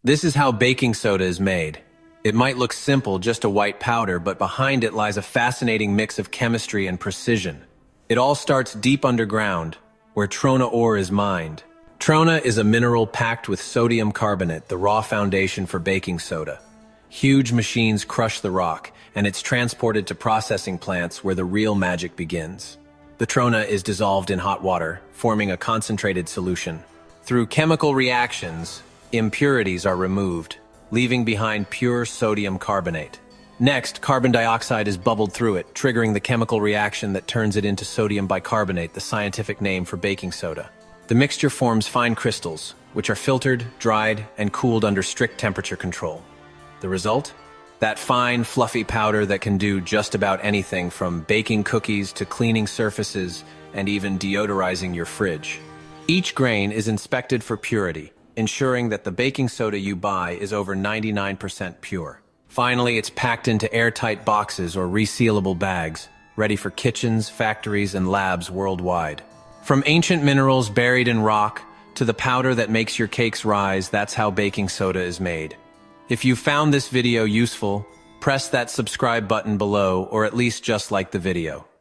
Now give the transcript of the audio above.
This is how baking soda is made. It might look simple, just a white powder, but behind it lies a fascinating mix of chemistry and precision. It all starts deep underground, where trona ore is mined. Trona is a mineral packed with sodium carbonate, the raw foundation for baking soda. Huge machines crush the rock, and it's transported to processing plants where the real magic begins. The trona is dissolved in hot water, forming a concentrated solution. Through chemical reactions, impurities are removed, leaving behind pure sodium carbonate. Next, carbon dioxide is bubbled through it, triggering the chemical reaction that turns it into sodium bicarbonate, the scientific name for baking soda. The mixture forms fine crystals, which are filtered, dried, and cooled under strict temperature control. The result? That fine, fluffy powder that can do just about anything from baking cookies to cleaning surfaces and even deodorizing your fridge. Each grain is inspected for purity, ensuring that the baking soda you buy is over 99% pure. Finally, it's packed into airtight boxes or resealable bags, ready for kitchens, factories, and labs worldwide. From ancient minerals buried in rock to the powder that makes your cakes rise, that's how baking soda is made. If you found this video useful, press that subscribe button below, or at least just like the video.